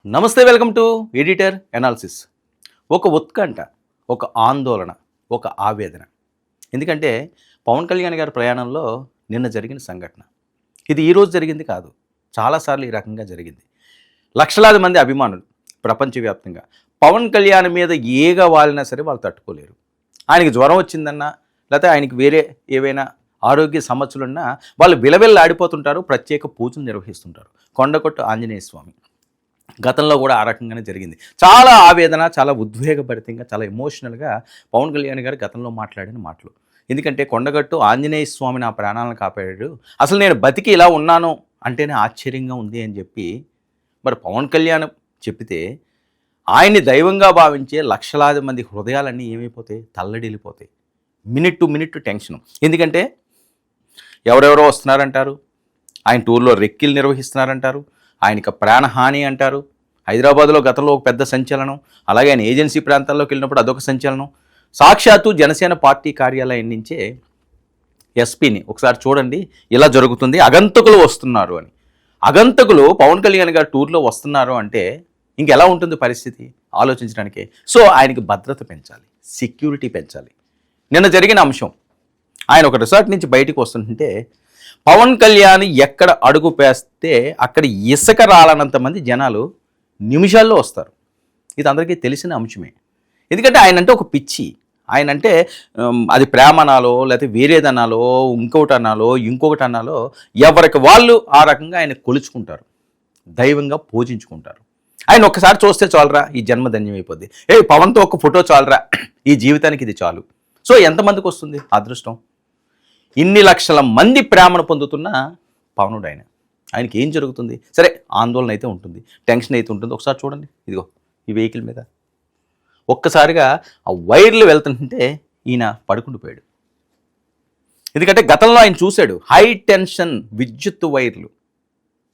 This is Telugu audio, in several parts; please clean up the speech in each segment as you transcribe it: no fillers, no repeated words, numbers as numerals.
నమస్తే, వెల్కమ్ టు ఎడిటర్ అనాలిసిస్. ఒక ఉత్కంఠ, ఒక ఆందోళన, ఒక ఆవేదన. ఎందుకంటే పవన్ కళ్యాణ్ గారి ప్రయాణంలో నిన్న జరిగిన సంఘటన ఇది ఈరోజు జరిగింది కాదు, చాలాసార్లు ఈ రకంగా జరిగింది. లక్షలాది మంది అభిమానులు ప్రపంచవ్యాప్తంగా పవన్ కళ్యాణ్ మీద ఏగా వాలినా సరే వాళ్ళు తట్టుకోలేరు. ఆయనకి జ్వరం వచ్చిందన్నా, లేకపోతే ఆయనకి వేరే ఏవైనా ఆరోగ్య సమస్యలున్నా వాళ్ళు విలవిల్లాడిపోతుంటారు, ప్రత్యేక పూజలు నిర్వహిస్తుంటారు. కొండకొట్టు ఆంజనేయ స్వామి గతంలో కూడా ఆ రకంగానే జరిగింది. చాలా ఆవేదన, చాలా ఉద్వేగభరితంగా, చాలా ఎమోషనల్గా పవన్ కళ్యాణ్ గారు గతంలో మాట్లాడిన మాటలు. ఎందుకంటే కొండగట్టు ఆంజనేయ స్వామి నా ప్రాణాలను కాపాడాడు, అసలు నేను బతికి ఇలా ఉన్నాను అంటేనే ఆశ్చర్యంగా ఉంది అని చెప్పి మరి పవన్ కళ్యాణ్ చెప్పితే ఆయన్ని దైవంగా భావించే లక్షలాది మంది హృదయాలన్నీ ఏమైపోతాయి, తల్లడిల్లిపోతాయి. Minute to minute tension. ఎందుకంటే ఎవరెవరో వస్తున్నారంటారు, ఆయన టూర్లో రెక్కిలు నిర్వహిస్తున్నారంటారు, ఆయనకి ప్రాణహాని అంటారు. హైదరాబాద్లో గతంలో ఒక పెద్ద సంచలనం, అలాగే ఆయన ఏజెన్సీ ప్రాంతాల్లోకి వెళ్ళినప్పుడు అదొక సంచలనం. సాక్షాత్తు జనసేన పార్టీ కార్యాలయం నుంచే ఎస్పీని ఒకసారి చూడండి, ఇలా జరుగుతుంది, అగంతకులు వస్తున్నారు అని. అగంతకులు పవన్ కళ్యాణ్ గారు టూర్లో వస్తున్నారు అంటే ఇంకెలా ఉంటుంది పరిస్థితి ఆలోచించడానికే. సో ఆయనకి భద్రత పెంచాలి, సెక్యూరిటీ పెంచాలి. నిన్న జరిగిన అంశం, ఆయన ఒక రిసార్ట్ నుంచి బయటికి వస్తుంటే పవన్ కళ్యాణ్ ఎక్కడ అడుగు పేస్తే అక్కడ ఇసుక రాలనంత మంది జనాలు నిమిషాల్లో వస్తారు. ఇది అందరికీ తెలిసిన అంశమే. ఎందుకంటే ఆయన అంటే ఒక పిచ్చి. ఆయన అంటే అది ప్రేమ అనాలో, లేకపోతే వేరేదనాలో, ఇంకొకటి అనాలో ఎవరికి వాళ్ళు ఆ రకంగా ఆయన కొలుచుకుంటారు, దైవంగా పూజించుకుంటారు. ఆయన ఒక్కసారి చూస్తే చాలరా, ఈ జన్మ ధన్యమైపోద్ది. పవన్తో ఒక ఫోటో చాలరా, ఈ జీవితానికి ఇది చాలు. సో ఎంతమందికి వస్తుంది అదృష్టం? ఇన్ని లక్షల మంది ప్రేమను పొందుతున్న పవనుడు ఆయన. ఆయనకి ఏం జరుగుతుంది? సరే, ఆందోళన అయితే ఉంటుంది, టెన్షన్ అయితే ఉంటుంది. ఒకసారి చూడండి, ఇదిగో ఈ వెహికల్ మీద ఒక్కసారిగా ఆ వైర్లు వెళ్తుంటే ఈయన పడుకుండిపోయాడు. ఎందుకంటే గతంలో ఆయన చూశాడు హై టెన్షన్ విద్యుత్ వైర్లు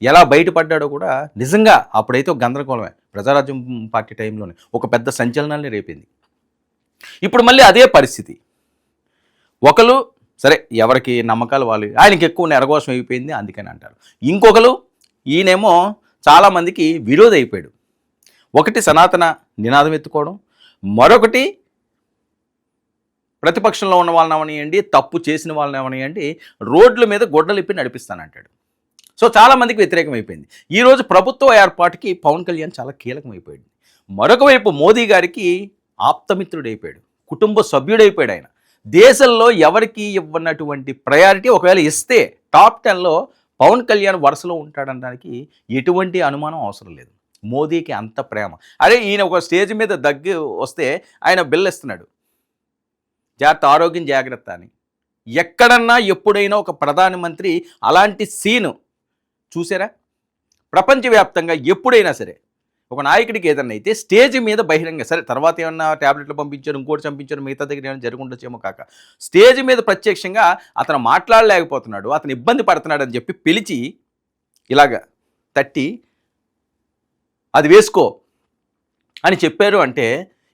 ఎలా బయటపడ్డాడో కూడా. నిజంగా అప్పుడైతే ఒక గందరగోళమే, ప్రజారాజ్యం పార్టీ టైంలోనే ఒక పెద్ద సంచలనాన్ని రేపింది. ఇప్పుడు మళ్ళీ అదే పరిస్థితి. ఒకరు సరే, ఎవరికి నమ్మకాలు వాళ్ళు, ఆయనకి ఎక్కువ నెరగోషం అయిపోయింది అందుకని అంటారు. ఇంకొకరు ఈయనేమో చాలామందికి విరోధి అయిపోయాడు. ఒకటి సనాతన నినాదం ఎత్తుకోవడం, మరొకటి ప్రతిపక్షంలో ఉన్న వాళ్ళని అవనియండి, తప్పు చేసిన వాళ్ళని అవనియండి, రోడ్ల మీద గొడ్డలు ఇప్పి నడిపిస్తానంటాడు. సో చాలామందికి వ్యతిరేకం అయిపోయింది. ఈరోజు ప్రభుత్వ ఏర్పాటుకి పవన్ కళ్యాణ్ చాలా కీలకమైపోయాడు. మరొక వైపు మోదీ గారికి ఆప్తమిత్రుడైపోయాడు, కుటుంబ సభ్యుడైపోయాడు. ఆయన దేశంలో ఎవరికి ఇవ్వనటువంటి ప్రయారిటీ ఒకవేళ ఇస్తే టాప్ 10లో పవన్ కళ్యాణ్ వరుసలో ఉంటాడనడానికి ఎటువంటి అనుమానం అవసరం లేదు. మోదీకి అంత ప్రేమ. అరే, ఈయన ఒక స్టేజ్ మీద దగ్గు వస్తే ఆయన బిల్ ఇస్తున్నాడు, జాగ్రత్త, ఆరోగ్యం జాగ్రత్త అని. ఎక్కడన్నా ఎప్పుడైనా ఒక ప్రధానమంత్రి అలాంటి సీను చూసారా? ప్రపంచవ్యాప్తంగా ఎప్పుడైనా సరే ఒక నాయకుడికి ఏదన్నా అయితే స్టేజ్ మీద బహిరంగ, సరే తర్వాత ఏమన్నా ట్యాబ్లెట్లు పంపించారు, ఇంకోటి చంపించారు, మిగతా దగ్గర ఏమైనా జరుగుండొచ్చేమో కాక, స్టేజ్ మీద ప్రత్యక్షంగా అతను మాట్లాడలేకపోతున్నాడు, అతను ఇబ్బంది పడుతున్నాడు అని చెప్పి పిలిచి ఇలాగ తట్టి అది వేసుకో అని చెప్పారు అంటే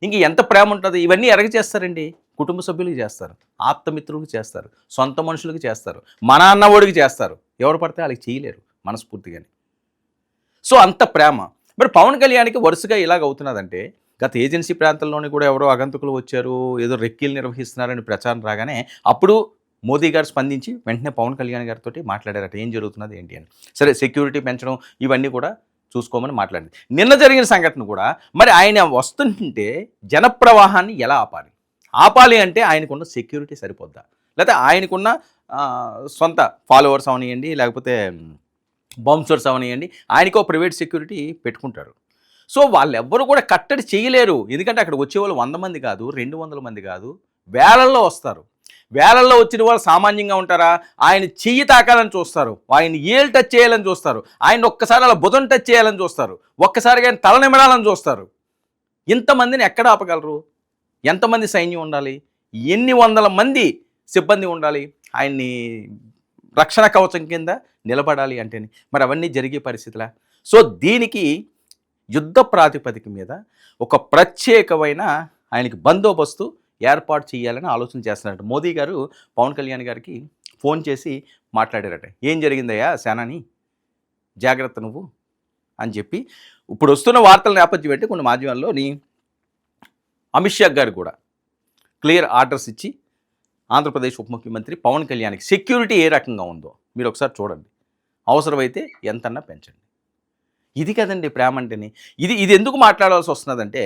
ఇంక ఎంత ప్రేమ ఉంటుంది. ఇవన్నీ ఎరగ చేస్తారండి, కుటుంబ సభ్యులకి చేస్తారు, ఆప్తమిత్రులకు చేస్తారు, సొంత మనుషులకు చేస్తారు, మన అన్నవాడికి చేస్తారు. ఎవరు పడితే వాళ్ళకి చేయలేరు మనస్ఫూర్తిగాని. సో అంత ప్రేమ. మరి పవన్ కళ్యాణ్కి వరుసగా ఇలాగ అవుతున్నదంటే, గత ఏజెన్సీ ప్రాంతంలోని కూడా ఎవరో అగంతకులు వచ్చారు, ఏదో రెక్కీలు నిర్వహిస్తున్నారని ప్రచారం రాగానే అప్పుడు మోదీ గారు స్పందించి వెంటనే పవన్ కళ్యాణ్ గారితో మాట్లాడారట, ఏం జరుగుతున్నది ఏంటి అని. సరే, సెక్యూరిటీ పెంచడం ఇవన్నీ కూడా చూసుకోమని మాట్లాడింది. నిన్న జరిగిన సంఘటన కూడా మరి ఆయన వస్తుంటే జనప్రవాహాన్ని ఎలా ఆపాలి అంటే ఆయనకున్న సెక్యూరిటీ సరిపోద్దా, లేకపోతే ఆయనకున్న సొంత ఫాలోవర్స్ అవనియండి, లేకపోతే బౌన్సర్స్ అవనియండి, ఆయనకో ప్రైవేట్ సెక్యూరిటీ పెట్టుకుంటారు. సో వాళ్ళెవ్వరూ కూడా కట్టడి చేయలేరు. ఎందుకంటే అక్కడ వచ్చేవాళ్ళు 100 మంది కాదు, 200 మంది కాదు, వేలల్లో వస్తారు. వేలల్లో వచ్చిన వాళ్ళు సామాన్యంగా ఉంటారా? ఆయన చెయ్యి తాకాలని చూస్తారు, ఆయన ఏళ్ళు టచ్ చేయాలని చూస్తారు, ఆయన ఒక్కసారి అలా బుధం టచ్ చేయాలని చూస్తారు, ఒక్కసారిగా ఆయన తల నిమడాలని చూస్తారు. ఇంతమందిని ఎక్కడ ఆపగలరు? ఎంతమంది సైన్యం ఉండాలి? ఎన్ని వందల మంది సిబ్బంది ఉండాలి ఆయన్ని రక్షణ కవచం కింద నిలబడాలి అంటేనే? మరి అవన్నీ జరిగే పరిస్థితులా? సో దీనికి యుద్ధ ప్రాతిపదిక మీద ఒక ప్రత్యేకమైన ఆయనకి బందోబస్తు ఏర్పాటు చేయాలని ఆలోచన చేస్తున్నారట. మోదీ గారు పవన్ కళ్యాణ్ గారికి ఫోన్ చేసి మాట్లాడారట. ఏం జరిగిందయ్యా సేనాని, జాగ్రత్త నువ్వు అని చెప్పి ఇప్పుడు వస్తున్న వార్తల నేపథ్యం అంటే కొన్ని మాధ్యమాల్లోని అమిత్ షా గారు కూడా క్లియర్ ఆర్డర్స్ ఇచ్చి ఆంధ్రప్రదేశ్ ఉప ముఖ్యమంత్రి పవన్ కళ్యాణ్కి సెక్యూరిటీ ఏ రకంగా ఉందో మీరు ఒకసారి చూడండి, అవసరమైతే ఎంతన్నా పెంచండి. ఇది కదండి ప్రేమ అంటేని. ఇది ఎందుకు మాట్లాడాల్సి వస్తున్నదంటే,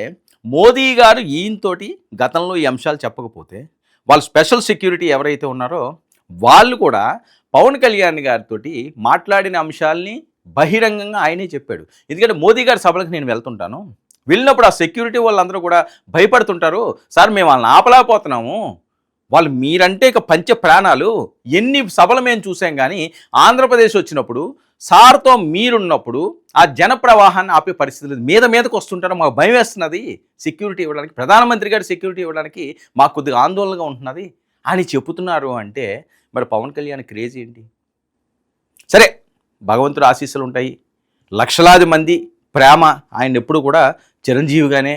మోదీ గారు ఈయనతోటి గతంలో ఈ అంశాలు చెప్పకపోతే వాళ్ళు స్పెషల్ సెక్యూరిటీ ఎవరైతే ఉన్నారో వాళ్ళు కూడా పవన్ కళ్యాణ్ గారితో మాట్లాడిన అంశాలని బహిరంగంగా ఆయనే చెప్పాడు. ఎందుకంటే మోదీ గారి సభలకు నేను వెళ్తుంటాను, వెళ్ళినప్పుడు ఆ సెక్యూరిటీ వాళ్ళందరూ కూడా భయపడుతుంటారు, సార్ మేము వాళ్ళని ఆపలేకపోతున్నాము, వాళ్ళు మీరంటే ఇక పంచ ప్రాణాలు, ఎన్ని సభలు మేము చూసాం కానీ ఆంధ్రప్రదేశ్ వచ్చినప్పుడు సార్తో మీరున్నప్పుడు ఆ జన ప్రవాహాన్ని ఆపే పరిస్థితులు మీదకు వస్తుంటారు, మాకు భయం వేస్తున్నది సెక్యూరిటీ ఇవ్వడానికి, ప్రధానమంత్రి గారు సెక్యూరిటీ ఇవ్వడానికి మాకు కొద్దిగా ఆందోళనగా ఉంటున్నది అని చెబుతున్నారు. అంటే మరి పవన్ కళ్యాణ్ క్రేజ్ ఏంటి? సరే, భగవంతుడు ఆశీస్సులు ఉంటాయి, లక్షలాది మంది ప్రేమ ఆయన ఎప్పుడు కూడా చిరంజీవిగానే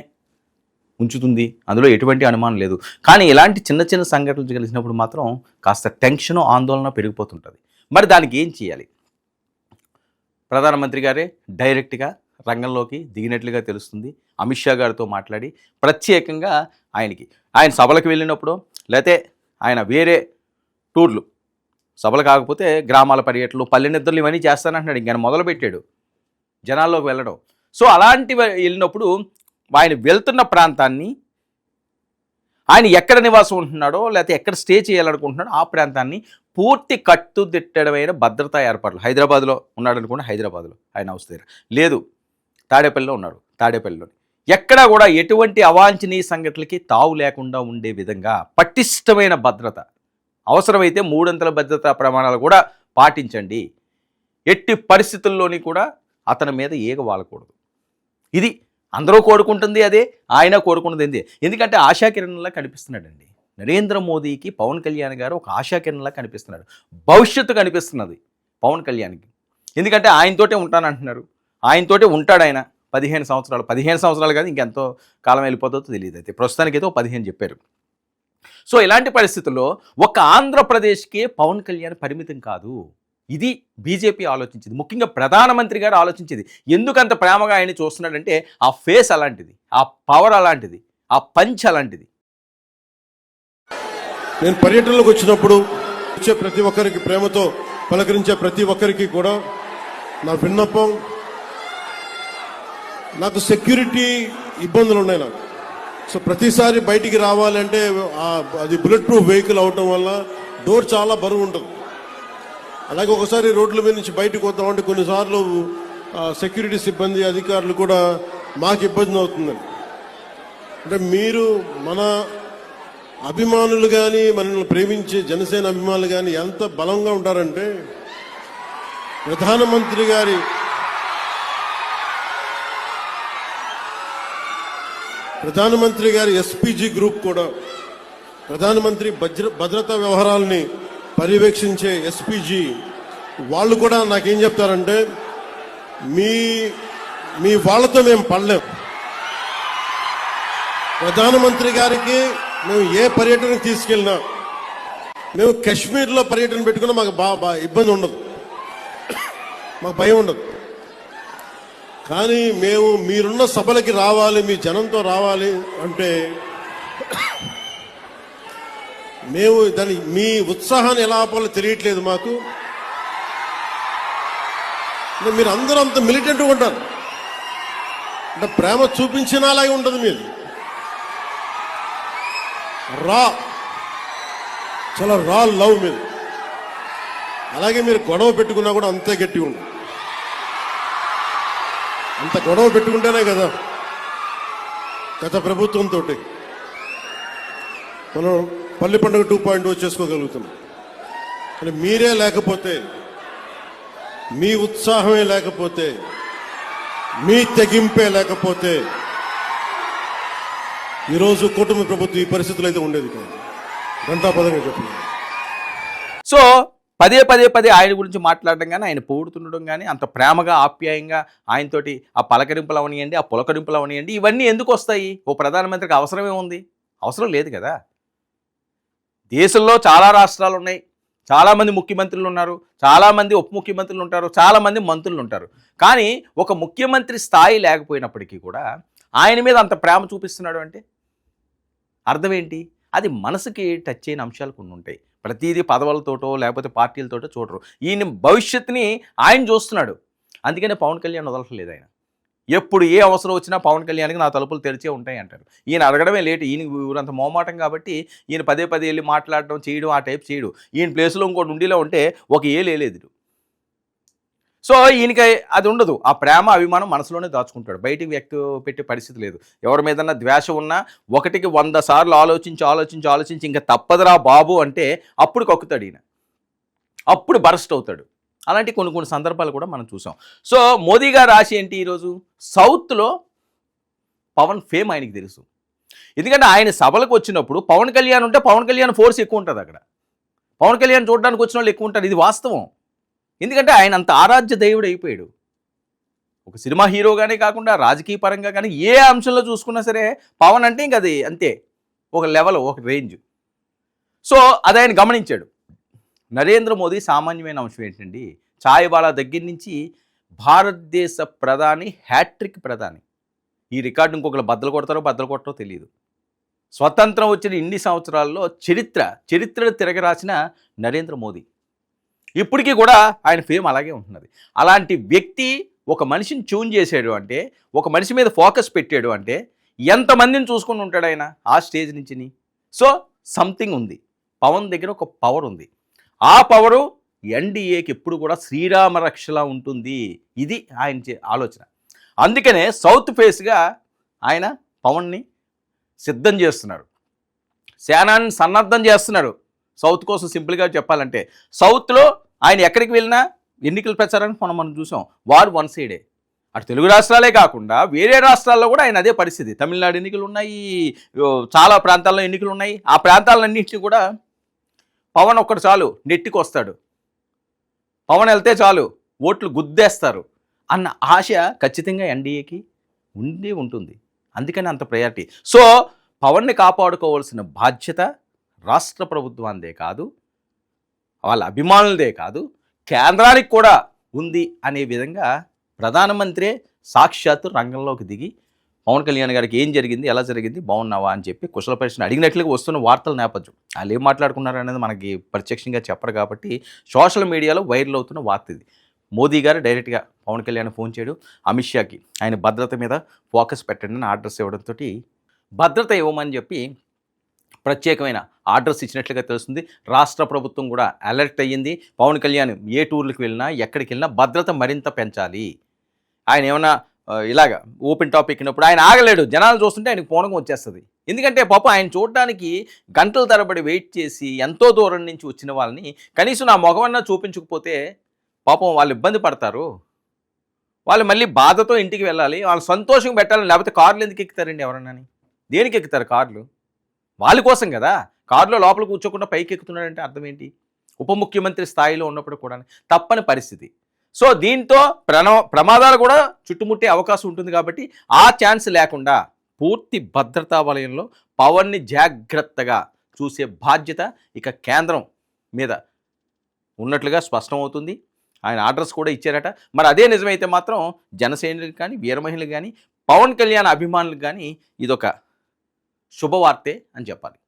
ఉంచుతుంది, అందులో ఎటువంటి అనుమానం లేదు. కానీ ఇలాంటి చిన్న చిన్న సంఘటనలు కలిసినప్పుడు మాత్రం కాస్త టెన్షను ఆందోళన పెరిగిపోతుంటుంది. మరి దానికి ఏం చేయాలి? ప్రధానమంత్రి గారే డైరెక్ట్గా రంగంలోకి దిగినట్లుగా తెలుస్తుంది. అమిత్ షా గారితో మాట్లాడి ప్రత్యేకంగా ఆయన సభలకు వెళ్ళినప్పుడు, లేకపోతే ఆయన వేరే టూర్లు, సభలు కాకపోతే గ్రామాల పర్యటనలు, పల్లె నిద్రలు ఇవన్నీ చేస్తానంటున్నాడు. ఇంక మొదలుపెట్టాడు జనాల్లోకి వెళ్ళడం. సో అలాంటివి వెళ్ళినప్పుడు ఆయన వెళ్తున్న ప్రాంతాన్ని, ఆయన ఎక్కడ నివాసం ఉంటున్నాడో లేకపోతే ఎక్కడ స్టే చేయాలనుకుంటున్నాడో ఆ ప్రాంతాన్ని పూర్తి కట్టుదిట్టమైన భద్రతా ఏర్పాట్లు, హైదరాబాద్లో ఉన్నాడు అనుకోండి, హైదరాబాద్లో ఆయన హౌస్ దగ్గర, లేదు తాడేపల్లిలో ఉన్నాడు, తాడేపల్లిలో, ఎక్కడా కూడా ఎటువంటి అవాంఛనీయ సంఘటనలకి తావు లేకుండా ఉండే విధంగా పటిష్టమైన భద్రత, అవసరమైతే 3 భద్రతా ప్రమాణాలు కూడా పాటించండి. ఎట్టి పరిస్థితుల్లోని కూడా అతని మీద ఏగ వాలకూడదు. ఇది అందరూ కోరుకుంటుంది అదే, ఆయన కోరుకున్నది ఏంది. ఎందుకంటే ఆశాకిరణంలా కనిపిస్తున్నాడండి నరేంద్ర మోదీకి. పవన్ కళ్యాణ్ గారు ఒక ఆశాకిరణంలా కనిపిస్తున్నాడు, భవిష్యత్తు కనిపిస్తున్నది పవన్ కళ్యాణ్కి. ఎందుకంటే ఆయనతోటే ఉంటానంటున్నారు, ఆయనతోటే ఉంటాడు ఆయన 15 సంవత్సరాలు కాదు, ఇంకెంతో కాలం వెళ్ళిపోతుందో తెలియదు. అయితే ప్రస్తుతానికైతే 15 చెప్పారు. సో ఇలాంటి పరిస్థితుల్లో ఒక ఆంధ్రప్రదేశ్కే పవన్ కళ్యాణ్ పరిమితం కాదు. ఇది బీజేపీ ఆలోచించింది, ముఖ్యంగా ప్రధానమంత్రి గారు ఆలోచించేది. ఎందుకంత ప్రేమగా ఆయన చూస్తున్నాడంటే ఆ ఫేస్ అలాంటిది, ఆ పవర్ అలాంటిది, ఆ పంచ్ అలాంటిది. నేను పర్యటనలోకి వచ్చినప్పుడు వచ్చే ప్రతి ఒక్కరికి, ప్రేమతో పలకరించే ప్రతి ఒక్కరికి కూడా నా విన్నపం, నాకు సెక్యూరిటీ ఇబ్బందులు ఉన్నాయి నాకు. సో ప్రతిసారి బయటికి రావాలంటే అది బుల్లెట్ ప్రూఫ్ వెహికల్ అవటం వల్ల డోర్ చాలా బరువు ఉంటుంది. అలాగే ఒకసారి రోడ్ల మీద నుంచి బయటకు వద్దామంటే కొన్నిసార్లు సెక్యూరిటీ సిబ్బంది, అధికారులు కూడా మాకు ఇబ్బంది అవుతుందని. అంటే మీరు మన అభిమానులు కానీ, మనల్ని ప్రేమించే జనసేన అభిమానులు కానీ ఎంత బలంగా ఉంటారంటే, ప్రధానమంత్రి గారి ఎస్పీజీ గ్రూప్ కూడా, ప్రధానమంత్రి భద్రతా వ్యవహారాలని పర్యవేక్షించే ఎస్పీజీ వాళ్ళు కూడా నాకేం చెప్తారంటే, మీ వాళ్ళతో మేము పడలేం. ప్రధానమంత్రి గారికి మేము ఏ పర్యటనకు తీసుకెళ్ళినా, మేము కాశ్మీర్లో పర్యటన పెట్టుకున్నా మాకు ఇబ్బంది ఉండదు, మాకు భయం ఉండదు. కానీ మీరున్న సభలకి రావాలి, మీ జనంతో రావాలి అంటే మీ ఉత్సాహాన్ని ఎలా ఆపాలో తెలియట్లేదు మాకు. మీరు అందరూ అంత మిలిటెంట్గా ఉంటారు, అంటే ప్రేమ చూపించిన అలాగే ఉంటుంది. మీరు చాలా రా లవ్ మీరు. అలాగే మీరు గొడవ పెట్టుకున్నా కూడా అంతే గట్టిగా ఉంటుంది. అంత గొడవ పెట్టుకుంటేనే కదా గత ప్రభుత్వంతో మనం పల్లి పండుగ 2.0 చేసుకోగలుగుతున్నాం. కానీ మీరే లేకపోతే, మీ ఉత్సాహమే లేకపోతే, మీ తెగింపే లేకపోతే ఈరోజు కుటుంబ ప్రభుత్వం ఈ పరిస్థితులు అయితే ఉండేది కాదు. గంటాపదంగా చెప్తున్నాను. సో పదే ఆయన గురించి మాట్లాడడం కానీ, ఆయన పొగుడుతుండడం కానీ, అంత ప్రేమగా ఆప్యాయంగా ఆయనతోటి ఆ పలకరింపులు అవనియండి, ఆ పులకరింపులు అవనియండి, ఇవన్నీ ఎందుకు వస్తాయి? ఓ ప్రధానమంత్రికి అవసరమే ఉంది? అవసరం లేదు కదా. దేశంలో చాలా రాష్ట్రాలు ఉన్నాయి, చాలామంది ముఖ్యమంత్రులు ఉన్నారు, చాలామంది ఉప ముఖ్యమంత్రులు ఉంటారు, చాలామంది మంత్రులు ఉంటారు. కానీ ఒక ముఖ్యమంత్రి స్థాయి లేకపోయినప్పటికీ కూడా ఆయన మీద అంత ప్రేమ చూపిస్తున్నాడు అంటే అర్థం ఏంటి? అది మనసుకి టచ్ అయిన అంశాలు కొన్ని ఉంటాయి. ప్రతిదీ పదవులతోటో లేకపోతే పార్టీలతోటో చూడరు. ఈయన భవిష్యత్తుని ఆయన చూస్తున్నాడు. అందుకనే పవన్ కళ్యాణ్ వదలట్లేదు ఆయన. ఎప్పుడు ఏ అవసరం వచ్చినా పవన్ కళ్యాణ్కి నా తలుపులు తెరిచే ఉంటాయి అంటారు. ఈయన అడగడమే లేటు. ఈయన ఊరంత మోమాటం కాబట్టి ఈయన పదే పదే వెళ్ళి మాట్లాడడం చేయడం ఆ టైప్ చేయడు. ఈయన ప్లేస్లో ఇంకోటి ఉండిలో ఉంటే ఒక ఏలేదు. సో ఈయనకి అది ఉండదు. ఆ ప్రేమ అభిమానం మనసులోనే దాచుకుంటాడు. బయటికి వ్యక్తి పెట్టే పరిస్థితి లేదు. ఎవరి మీదన్నా ద్వేష ఉన్నా ఒకటికి 100 సార్లు ఆలోచించి ఇంకా తప్పదురా బాబు అంటే అప్పుడు కక్కుతాడు ఈయన. అప్పుడు బరస్ట్ అవుతాడు. అలాంటి కొన్ని సందర్భాలు కూడా మనం చూసాం. సో మోదీ గారు ఆశ ఏంటి ఈరోజు? సౌత్లో పవన్ ఫేమ్ ఆయనకి తెలుసు. ఎందుకంటే ఆయన సభలకు వచ్చినప్పుడు పవన్ కళ్యాణ్ ఉంటే పవన్ కళ్యాణ్ ఫోర్స్ ఎక్కువ ఉంటుంది అక్కడ. పవన్ కళ్యాణ్ చూడడానికి వచ్చిన వాళ్ళు ఎక్కువ ఉంటారు. ఇది వాస్తవం. ఎందుకంటే ఆయన అంత ఆరాధ్య దైవుడు అయిపోయాడు. ఒక సినిమా హీరోగానే కాకుండా రాజకీయ పరంగా కానీ ఏ అంశంలో చూసుకున్నా సరే పవన్ అంటే ఇంక అది అంతే, ఒక లెవెల్, ఒక రేంజ్. సో అది ఆయన గమనించాడు. నరేంద్ర మోదీ సామాన్యమైన అంశం ఏంటండి? చాయ్వాలా దగ్గర నుంచి భారతదేశ ప్రధాని, హ్యాట్రిక్ ప్రధాని. ఈ రికార్డు ఇంకొకరు బద్దలు కొడతారో తెలియదు. స్వతంత్రం వచ్చిన ఇన్ని సంవత్సరాల్లో చరిత్రను తిరగరాసిన నరేంద్ర మోదీ. ఇప్పటికీ కూడా ఆయన ఫేమ్ అలాగే ఉంటున్నది. అలాంటి వ్యక్తి ఒక మనిషిని ట్యూన్ చేసాడు అంటే, ఒక మనిషి మీద ఫోకస్ పెట్టాడు అంటే ఎంతమందిని చూసుకుని ఉంటాడు ఆయన ఆ స్టేజ్ నుంచి. సో సంథింగ్ ఉంది. పవన్ దగ్గర ఒక పవర్ ఉంది. ఆ పవరు ఎన్డీఏకి ఎప్పుడు కూడా శ్రీరామ రక్షలా ఉంటుంది. ఇది ఆయన ఆలోచన. అందుకనే సౌత్ ఫేస్గా ఆయన పవన్ని సిద్ధం చేస్తున్నాడు, సేనాన్ని సన్నద్ధం చేస్తున్నాడు. సౌత్ కోసం సింపుల్గా చెప్పాలంటే సౌత్లో ఆయన ఎక్కడికి వెళ్ళినా ఎన్నికల ప్రచారానికి మనం చూసాం, వారు వన్ సైడే. అటు తెలుగు రాష్ట్రాలే కాకుండా వేరే రాష్ట్రాల్లో కూడా ఆయన అదే పరిస్థితి. తమిళనాడు ఎన్నికలు ఉన్నాయి, చాలా ప్రాంతాల్లో ఎన్నికలు ఉన్నాయి. ఆ ప్రాంతాలన్నింటినీ కూడా పవన్ ఒక్కడు చాలు నెట్టికి వస్తాడు, పవన్ వెళ్తే చాలు ఓట్లు గుద్దేస్తారు అన్న ఆశ ఖచ్చితంగా ఎన్డీఏకి ఉంటుంది. అందుకని అంత ప్రయారిటీ. సో పవన్ని కాపాడుకోవాల్సిన బాధ్యత రాష్ట్ర ప్రభుత్వాందే కాదు, వాళ్ళ అభిమానులదే కాదు, కేంద్రానికి కూడా ఉంది అనే విధంగా ప్రధానమంత్రే సాక్షాత్తు రంగంలోకి దిగి పవన్ కళ్యాణ్ గారికి ఏం జరిగింది, ఎలా జరిగింది, బాగున్నావా అని చెప్పి కుశల ప్రశ్న అడిగినట్లుగా వస్తున్న వార్తల నేపథ్యం. వాళ్ళు ఏం మాట్లాడుకున్నారు అనేది మనకి ప్రత్యక్షంగా చెప్పరు కాబట్టి సోషల్ మీడియాలో వైరల్ అవుతున్న వార్త ఇది. మోదీ గారు డైరెక్ట్గా పవన్ కళ్యాణ్ ఫోన్ చేయడం, అమిత్ షాకి ఆయన భద్రత మీద ఫోకస్ పెట్టండి అని ఆర్డర్స్ ఇవ్వడంతో భద్రత ఇవ్వమని చెప్పి ప్రత్యేకమైన ఆర్డర్స్ ఇచ్చినట్లుగా తెలుస్తుంది. రాష్ట్ర ప్రభుత్వం కూడా అలర్ట్ అయ్యింది. పవన్ కళ్యాణ్ ఏ టూర్లకు వెళ్ళినా ఎక్కడికి వెళ్ళినా భద్రత మరింత పెంచాలి. ఆయన ఏమన్నా ఇలాగ ఓపెన్ టాపిక్ అయినప్పుడు ఆయన ఆగలేడు. జనాలు చూస్తుంటే ఆయనకు పూనకం వచ్చేస్తుంది. ఎందుకంటే పాపం ఆయన చూడడానికి గంటల తరబడి వెయిట్ చేసి ఎంతో దూరం నుంచి వచ్చిన వాళ్ళని కనీసం నా మొగమన్నా చూపించకపోతే పాపం వాళ్ళు ఇబ్బంది పడతారు. వాళ్ళు మళ్ళీ బాధతో ఇంటికి వెళ్ళాలి, వాళ్ళు సంతోషం పెట్టాలని. లేకపోతే కార్లు ఎందుకు ఎక్కుతారండి? ఎవరన్నా దేనికి ఎక్కుతారు కార్లు? వాళ్ళ కోసం కదా. కారులో లోపల కూర్చోకుండా పైకి ఎక్కుతున్నాడంటే అర్థం ఏంటి? ఉప ముఖ్యమంత్రి స్థాయిలో ఉన్నప్పుడు కూడా తప్పని పరిస్థితి. సో దీంతో ప్రమాదాలు కూడా చుట్టుముట్టే అవకాశం ఉంటుంది. కాబట్టి ఆ ఛాన్స్ లేకుండా పూర్తి భద్రతా వలయంలో పవన్ని జాగ్రత్తగా చూసే బాధ్యత ఇక కేంద్రం మీద ఉన్నట్లుగా స్పష్టమవుతుంది. ఆయన ఆర్డర్స్ కూడా ఇచ్చారట. మరి అదే నిజమైతే మాత్రం జనసేనలకు కానీ వీరమహిళలకు కానీ పవన్ కళ్యాణ్ అభిమానులకు కానీ ఇదొక శుభవార్తే అని చెప్పాలి.